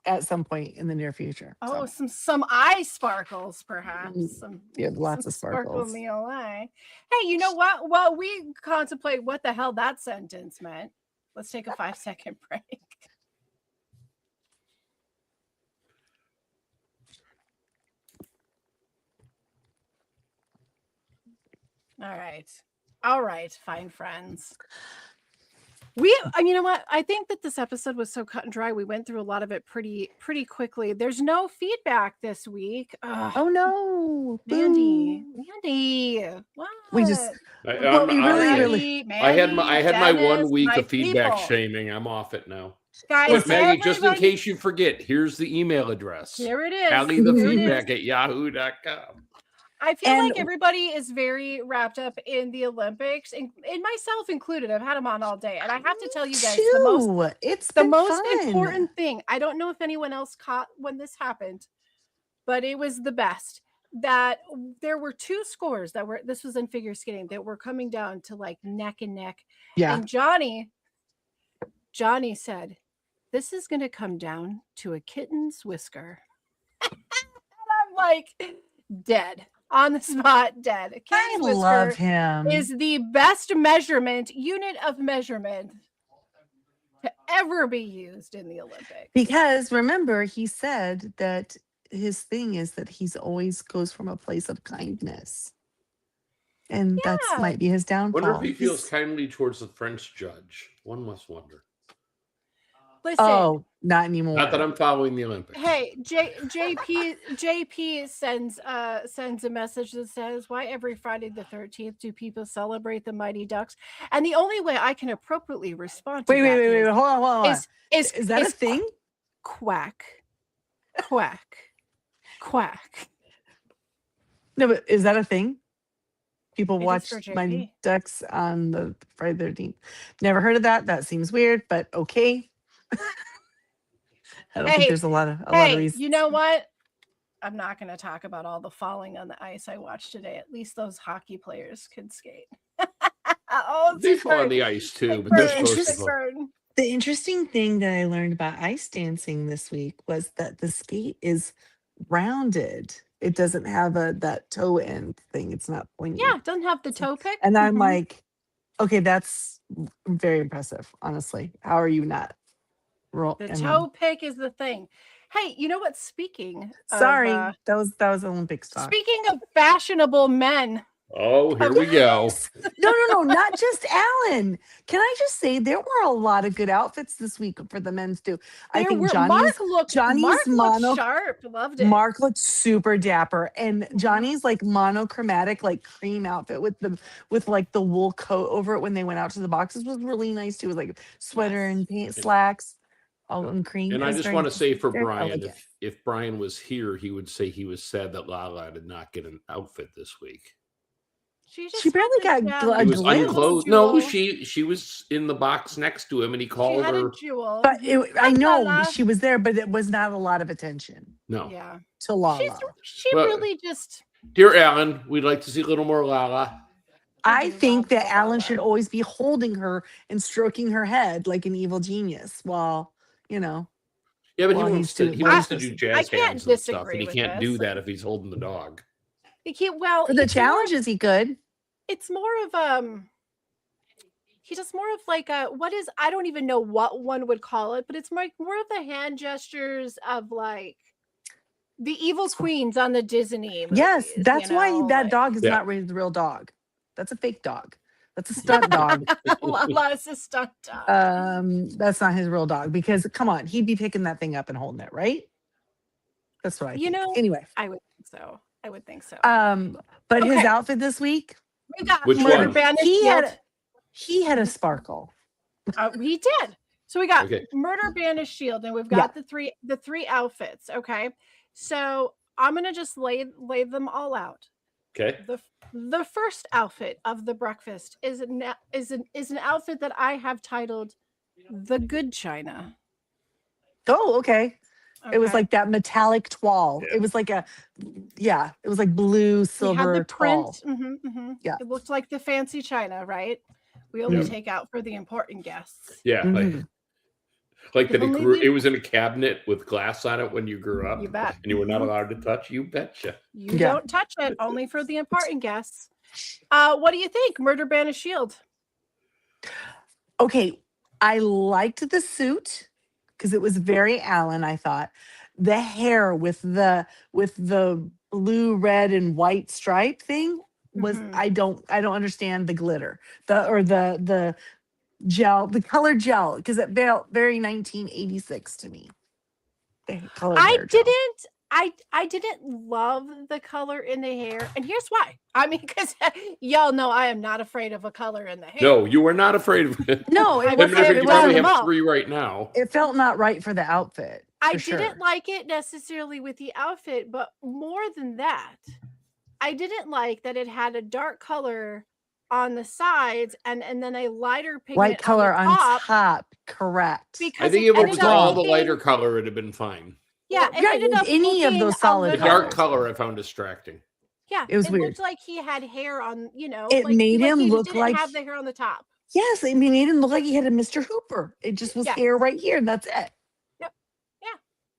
at some point in the near future. Oh, So, some eye sparkles, perhaps. Some, yeah, lots some of sparkles. Sparkle in the eye. Hey, you know what? Well, we contemplate what the hell that sentence meant. Let's take a 5-second break. All right, fine friends. You know what? I think that this episode was so cut and dry. We went through a lot of it pretty quickly. There's no feedback this week. Ugh, Oh no, Mandy, Boo. what? We just I'm- we really. I had my 1 Dennis, week my of feedback people. shaming. I'm off it now. Guys, But Maggie, just in everybody- case you forget, here's the email address. Here it is. Tally the Here it is. feedback at yahoo.com. I feel And- like everybody is very wrapped up in the Olympics, and myself included. I've had them on all day, and I have to tell you guys It's the been most fun. important thing. I don't know if anyone else caught when this happened, but it was the best. That there were 2 scores that were. This was in figure skating that were coming down to like neck and neck. Yeah. And Johnny said, "This is going to come down to a kitten's whisker." And I'm like, dead. On the spot, dead. A I kitten's love whisker him. is the best unit of measurement to ever be used in the Olympics. Because remember, he said that his thing is that he's always goes from a place of kindness. And that's Yeah. might be his downfall. Wonder if he feels He's- kindly towards the French judge. One must wonder. Listen, Oh, not anymore. Not that I'm following the Olympics. hey, JP sends a message that says, "Why every Friday the 13th do people celebrate the Mighty Ducks?" And the only way I can appropriately respond to Wait, that hold on. is Is that a thing? quack, quack, quack. No, but is that a thing? People It is watch for my JP. ducks on the Friday the 13th. Never heard of that. That seems weird, but okay. I don't think Hey, there's a lot of Hey, reasons. you know what? I'm not going to talk about all the falling on the ice I watched today. At least those hockey players can skate. Oh, They sick fall on burn. the ice too, Sick but they're burn, supposed sick to. burn. The interesting thing that I learned about ice dancing this week was that the skate is rounded. It doesn't have that toe end thing. It's not pointy. Yeah, it doesn't have the toe pick. And I'm Mhm. like, okay, that's very impressive. Honestly, how are you not? The toe pick is the thing. Hey, you know what? Speaking Sorry, of, that was Olympics talk. speaking of fashionable men, Oh, here we go. No, not just Alan. Can I just say there were a lot of good outfits this week for the men's too. I there think were Johnny's Mark looked sharp. Loved it. Mark looked super dapper, and Johnny's like monochromatic, like cream outfit with like the wool coat over it when they went out to the boxes was really nice too. It was like sweater Yes. and pants, slacks, all in cream. And It I was just very- want to say for very Brian, elegant. if Brian was here, he would say he was sad that Lala did not get an outfit this week. She barely got He was glimpse. unclothed. No, she was in the box next to him, and he She called had her. a jewel. But I know Lala. she was there, but it was not a lot of attention No, Yeah, to Lala. she Well, really just. dear Alan, we'd like to see a little more Lala. I do think love that Lala. Alan should always be holding her and stroking her head like an evil genius while, Yeah, but Well, he he's wants to. doing- He well, wants to he's- do jazz I can't hands and stuff, disagree and he with can't do this. that if he's holding the dog. Well, for the it's more- challenges he could. it's more of he does more of like I don't even know what one would call it, but it's more of the hand gestures of like the evil queens on the Disney movies, Yes, that's why that like, dog is Yeah. not raised a real dog. That's a fake dog. That's a stunt dog. Lala is a stunt dog. That's not his real dog because come on, he'd be picking that thing up and holding it, right? That's what I You think. know, Anyway, I would think so. but his Okay. outfit this week, We got Which Murder one? Banished he Shield. had a sparkle. He did. So we got Okay. Murder Banished Shield, and we've got the three outfits. Okay, so I'm gonna just lay them all out. Okay. The first outfit of the breakfast is an outfit that I have titled "The Good China." Oh, okay. It was Okay? like that metallic toile. Yeah. It was like it was like blue, we silver had the print. toile. Yeah. It looked like the fancy china, right? We only Yeah. take out for the important guests. Yeah, Mhm. like that. Only the- It was in a cabinet with glass on it when you grew up, You bet. and you were not allowed to touch. You betcha. You Yeah. don't touch it, only for the important guests. What do you think, Murder Banished Shield? Okay, I liked the suit because it was very Alan, I thought. The hair with the blue, red, and white stripe thing was Mhm. I don't understand the glitter. The gel, the color gel, because it felt very 1986 to me. The colored I hair gel. I didn't love the color in the hair, and here's why. I mean, because y'all know I am not afraid of a color in the hair. No, you were not afraid of it. No, I it was was I mean, afraid you of probably them have all. 3 right now. it felt not right for the outfit. I for didn't sure. like it necessarily with the outfit, but more than that, I didn't like that it had a dark color on the sides and then a lighter pigment White color on on the top top, correct. I because think it if it ended was up all the looking, lighter color, it'd have been fine. yeah, Or- it yeah, ended with up any of looking those a solid The little, dark colors. color I found distracting. yeah, It was it weird. looked like he had hair on, It made him he look didn't like have the hair on the top. yes, I mean, it didn't look like he had a Mr. Hooper. It just was Yeah. hair right here, and that's it. Yep. Yeah.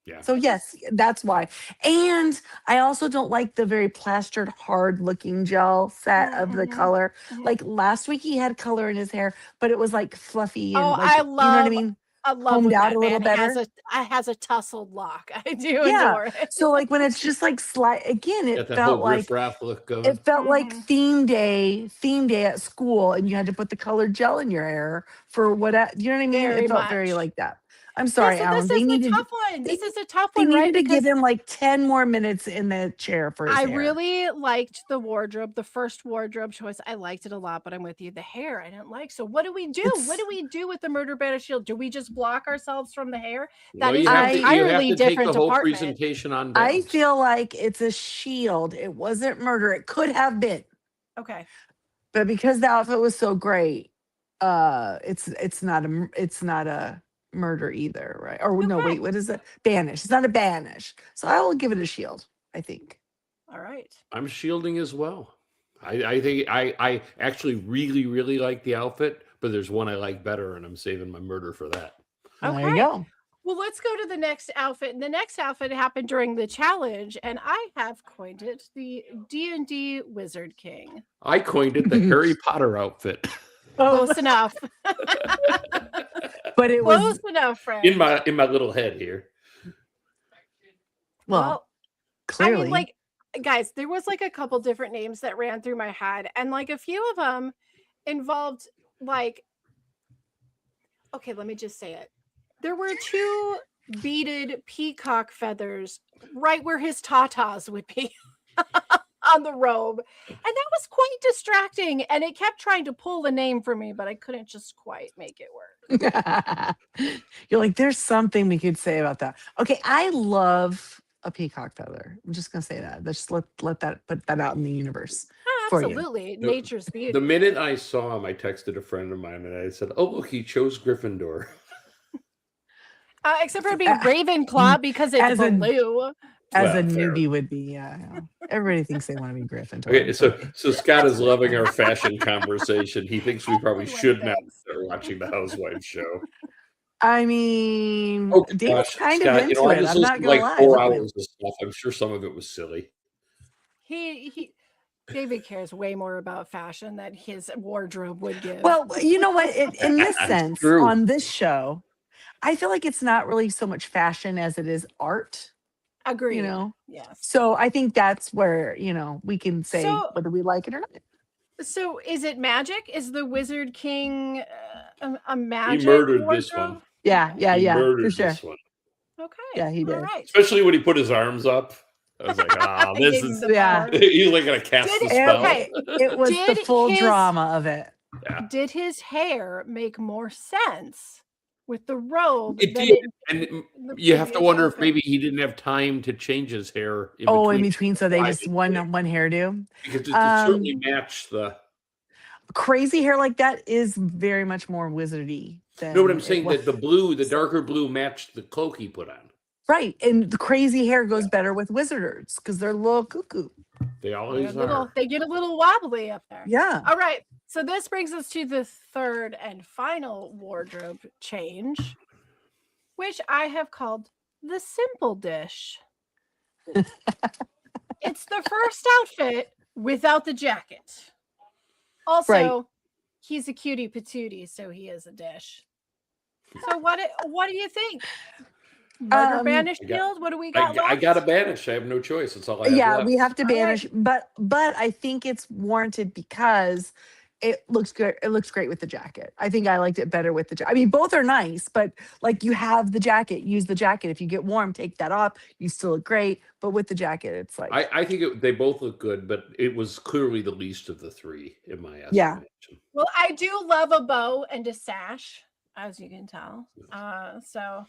Yeah. So yes, that's why. And I also don't like the very plastered, hard-looking gel set of the Mhm. color. Mhm. Like last week, he had color in his hair, but it was like fluffy and Oh, like you know what I mean, I love combed when out that a little man better. has a tussled lock. I do Yeah. adore it. So like when it's just like slide again, Got it that felt whole like riff-raff look going. it felt like Mhm. theme day at school, and you had to put the colored gel in your hair for what you know what I mean? Very It felt very much. like that. I'm Yeah, sorry, so Alan. this is the tough one. This is a tough They one, right? needed to give Because him like 10 more minutes in the chair for his I hair. really liked the wardrobe, the first wardrobe choice. I liked it a lot, but I'm with you. The hair I didn't like. So what do we do? What It's do we do with the Murder Banner Shield? Do we just block ourselves from the hair? No, That is you an have to entirely take the different whole department. presentation on I down. feel like it's a shield. It wasn't murder. It could have been, Okay. but because the outfit was so great, it's not a murder either, right? Or no, Okay. wait, what is it? Banish. It's not a banish. So I will give it a shield, I think. All right. I'm shielding as well. I think I actually really, really like the outfit, but there's one I like better, and I'm saving my murder for that. Well, there Okay. you go. Well, let's go to the next outfit. And the next outfit happened during the challenge, and I have coined it the D&D Wizard King. I coined it the Harry Potter outfit. Close enough. But it Close was enough, friend. in my little head here. well, I clearly. mean, like, guys, there was like a couple different names that ran through my head, and like a few of them involved like, okay, let me just say it. There were 2 beaded peacock feathers right where his tatas would be on the robe, and that was quite distracting. And it kept trying to pull the name from me, but I couldn't just quite make it work. You're like, there's something we could say about that. Okay, I love a peacock feather. I'm just gonna say that. Let's just let that put that out in the universe for you. Absolutely, The- nature's beauty. The minute I saw him, I texted a friend of mine and I said, "Oh, look, he chose Gryffindor." Except for it being Ravenclaw because it's as a- blue. As a Well, fair. newbie would be, yeah. Everybody thinks they want to be Gryffindor. Okay, so Scott is loving our fashion conversation. He thinks we probably Everyone should now thinks. start watching the Housewives show. I mean, Oh David's gosh, kind Scott, of into I it. just I'm not listened to gonna like lie. 4 Look at him. hours of stuff. I'm sure some of it was silly. He David cares way more about fashion than his wardrobe would give. Well, you know what? In this That's sense, true. on this show, I feel like it's not really so much fashion as it is art. agreed. You know, Yes. so I think that's where we can say So- whether we like it or not. So is it magic? Is the Wizard King a magic? He murdered this wardrobe? one. Yeah, He for murdered sure. this one. Okay. Yeah, he did. All right. Especially when he put his arms up. I was like, ah, He this gave him is the Yeah. power. he's like gonna cast Did the it- spell. okay. It was the Did full his- drama of it. Did his hair make more sense with the robe? It than did. it And did the you have to previous wonder if outfit? maybe he didn't have time to change his hair in In between. between, so they Why just did one they? hairdo. Because it certainly matched the. Crazy hair like that is very much more wizardy than No, but I'm it saying was- that the darker blue matched the cloak he put on. right, and the crazy hair goes better with wizards because they're a little cuckoo. They always They're are. they get a little wobbly up there. Yeah. All right. So this brings us to the third and final wardrobe change, which I have called the simple dish. It's the first outfit without the jacket. Also, Right. he's a cutie patootie, so he is a dish. So what do you think? Murder banish I got- shield? What do we got I left? got to banish. I have no choice. That's all I have Yeah, left. we have to All right. banish, but I think it's warranted because it looks good. It looks great with the jacket. I think I liked it better with the jacket. I mean, both are nice, but like you have the jacket, use the jacket. If you get warm, take that off. You still look great, but with the jacket, it's like I think they both look good, but it was clearly the least of the three in my Yeah. estimation. Well, I do love a bow and a sash, as you can tell. So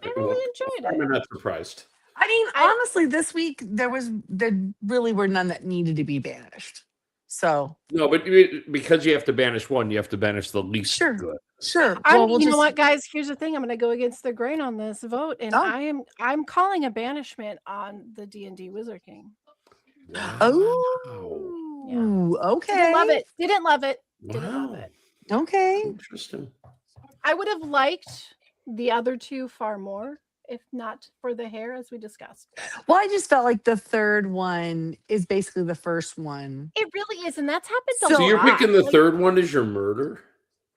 I really enjoyed I'm it. not surprised. I mean, honestly, this week there really were none that needed to be banished. So No, but because you have to banish one, you have to banish the least Sure. good. sure. You know what, guys? Here's the thing. I'm going to go against the grain on this vote, and Oh. I'm calling a banishment on the D&D Wizard King. Oh, okay. Didn't love it. Didn't love it. Didn't love Wow. it. Okay. Interesting. I would have liked the other two far more, if not for the hair, as we discussed. Well, I just felt like the third one is basically the first one. It really is, and that's happened a So lot. So you're picking the Like, third one as your murder?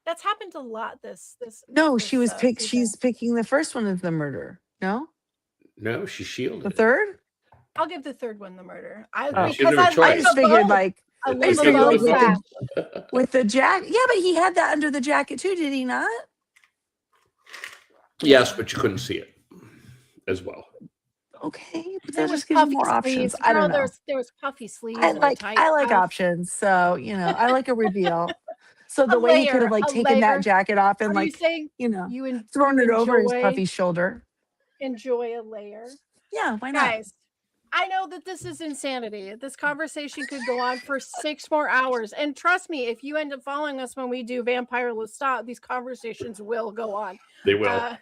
That's happened a lot. This No, this, she was season. she's picking the first one as the murder. No? No, she shielded The it. third? I'll give the third one the murder. Oh. She had no I choice. just figured like I I love just a figured bow like sash. with the jacket. Yeah, but he had that under the jacket too, did he not? Yes, but you couldn't see it as well. Okay, but There that was just gives you puffy more options. sleeves. I don't Girl, know. there was puffy sleeves. I and a like tight cuff. options, so I like a reveal. So A the way he could have layer, like a taken layer. that jacket off and Are you like saying you thrown it over his enjoy- puffy shoulder. Enjoy a layer? Yeah, why not? Guys, I know that this is insanity. This conversation could go on for 6 more hours. And trust me, if you end up following us when we do Vampire Lestat, these conversations will go on. They will.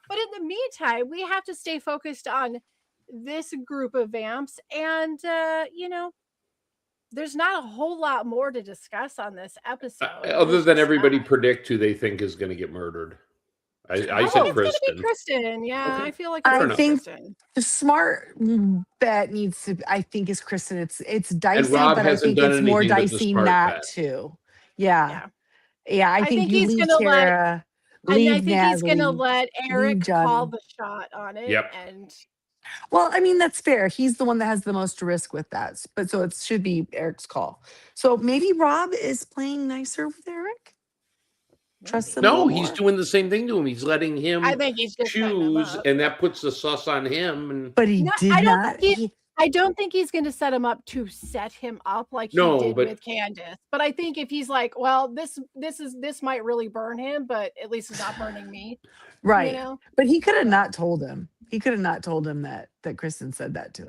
But in the meantime, we have to stay focused on this group of vamps. And, there's not a whole lot more to discuss on this episode. Other than everybody predict who they think is going to get murdered. I said it's gonna Kristen. be Kristen. Yeah, Okay. I feel like I it's think Kristen. the smart bet needs to. I think is Kristen. It's dicey, Rob but I hasn't think done it's more anything that's a dicey smart not bet. to. Yeah. I think you he's leave gonna let- Tara. And Leave I think he's going to Natalie, let Eric Johnny. call the shot on it. Yep. And Well, I mean that's fair. He's the one that has the most risk with that, but so it should be Eric's call. So maybe Rob is playing nicer with Eric. Trust him. a No, little he's more? doing the same thing to him. He's letting him I think he's just setting him choose, up. and that puts the sus on him. And But he No, did I don't not. think I don't think he's going to set him up to set him up like No, he did but- with Candace. But I think if he's like, well, this might really burn him, but at least it's not burning me. Right. You know? But he could have not told him. He could have not told him that Kristen said that to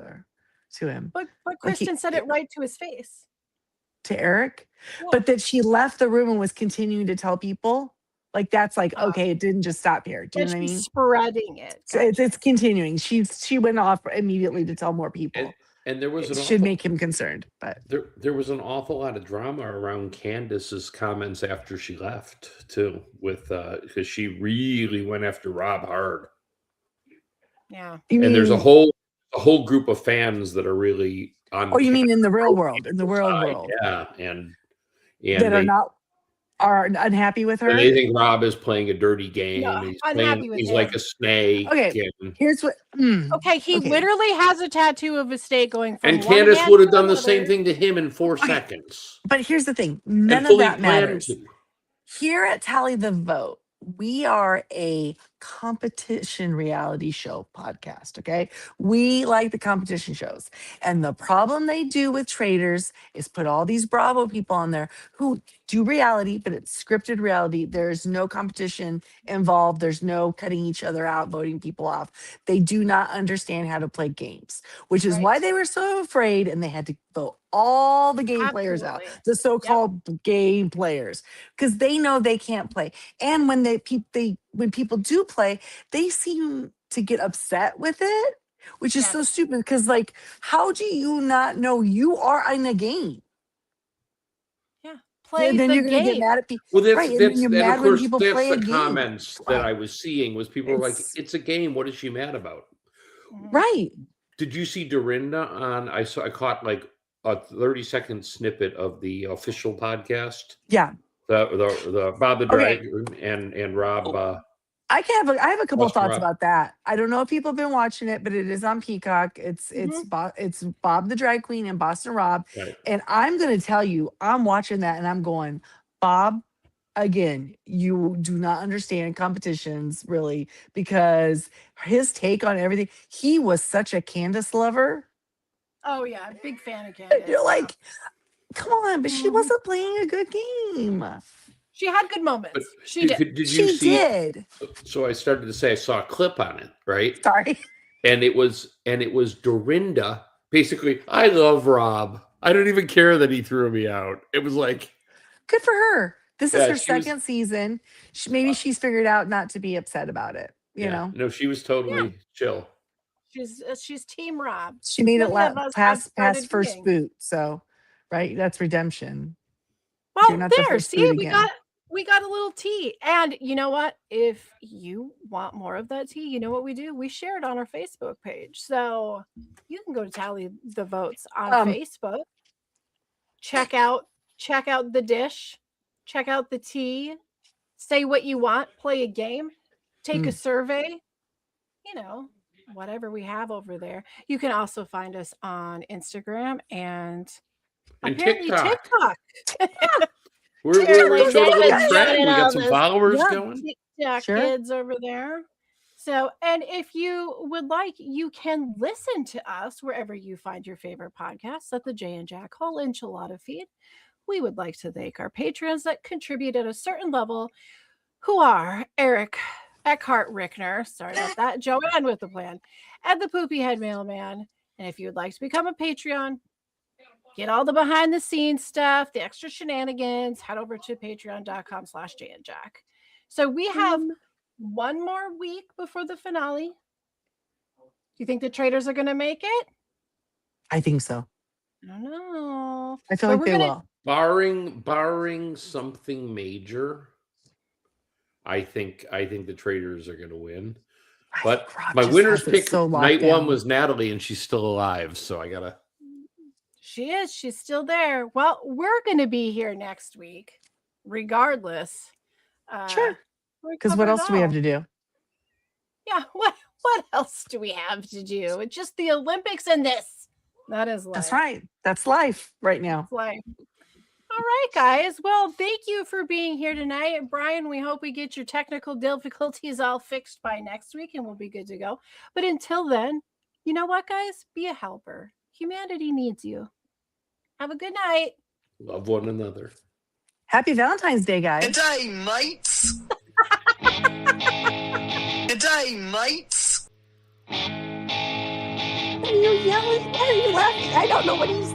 him, But Like he- Kristen said it right to his face. to Eric. Yeah. But that she left the room and was continuing to tell people. Like that's like, okay, it didn't just stop here. Do you But know what I she's mean? spreading it. So it's continuing. She went off immediately to tell more people. and there was It an should awful, make him concerned. But there was an awful lot of drama around Candace's comments after she left too, with because she really went after Rob hard. Yeah. And there's a whole group of fans that are really on. Oh, you mean in the real world? In the real side, world. yeah, and That are unhappy with her. and they think Rob is playing a dirty game. No, and unhappy with he's him. like a snake. Okay. and Here's what Okay, he Okay. literally has a tattoo of a snake going from And one Candace hand would have to done the another. same thing to him in 4 seconds. But here's the thing. None and of fully that planned matters. to. Here at Tally the Vote, we are a competition reality show podcast, okay? We like the competition shows. And the problem they do with Traitors is put all these Bravo people on there who do reality, but it's scripted reality. There's no competition involved. There's no cutting each other out, voting people off. They do not understand how to play games, which is why they were so afraid and they had to vote all the game players out, Absolutely. the so-called game players, because they know they can't play. And when when people do play, they seem to get upset with it, which is so stupid. Because like, how do you not know you are in a game? Play And then the you're gonna get game. mad at people. Well, Right, and then you're and mad of when course, people that's play a the game. comments that I was seeing was people were like, It's- "It's a game. What is she mad about?" Right. Did you see Dorinda on? I caught like a 30-second snippet of the official podcast. Yeah. The Bob the Okay. Drag and Rob. I have a couple of Boston thoughts Rob. about that. I don't know if people have been watching it, but it is on Peacock. It's it's Bob the drag queen and Boston Rob. Right. And I'm gonna tell you, I'm watching that and I'm going, Bob, again, you do not understand competitions really, because his take on everything, he was such a Candace lover. Oh yeah, big fan of And Candace. you're like, come on, but she Mhm. wasn't playing a good game. She had good moments. But She did. did you She see? did. So I started to say I saw a clip on it, right? Sorry. And it was Dorinda. Basically, I love Rob. I don't even care that he threw me out. It was like, Good for her. This is yeah, her she was. second season. Maybe she's figured out not to be upset about it. You Yeah, know, no, she was totally chill. She's Team Rob. she made it Many of us have past started first being. boot. So, right, that's redemption. Well, You're not the there. first See, boot we again. got a little tea. And you know what? If you want more of that tea, you know what we do? We share it on our Facebook page. So you can go to Tally the Votes on Facebook. Check out the dish. Check out the tea. Say what you want. Play a game. Take a survey. You know, whatever we have over there. You can also find us on Instagram and apparently TikTok. TikTok. We're Ladies showing a and little gentlemen, trend. We got all some those followers Yeah. going. TikTok Sure. kids over there. So, and if you would like, you can listen to us wherever you find your favorite podcasts at the Jay and Jack Whole Enchilada feed. We would like to thank our patrons that contribute at a certain level, who are Eric Eckhart Rickner, sorry about that, Joanne with the plan, and the Poopy Head Mailman. And if you would like to become a Patreon, get all the behind the scenes stuff, the extra shenanigans, head over to patreon.com/jayandjack. So we have one more week before the finale. Do you think the Traitors are going to make it? I think so. I don't know. I feel But like they will. Barring something major, I think the Traitors are going to win. I But think Rob my just winner's has it pick so locked night one down. was Natalie, and she's still alive. So I gotta. She is. She's still there. Well, we're going to be here next week, regardless. Sure. we Because what covered else do we have all. to do? Yeah, what else do we have to do? It's just the Olympics and this. That is life. That's right. That's life right now. That's life. All right, guys. Well, thank you for being here tonight. Brian, we hope we get your technical difficulties all fixed by next week and we'll be good to go. But until then, you know what, guys? Be a helper. Humanity needs you. Have a good night. Love one another. Happy Valentine's Day, guys. Good day, mates. Good day, mates. What are you yelling? Why are you laughing? I don't know what he's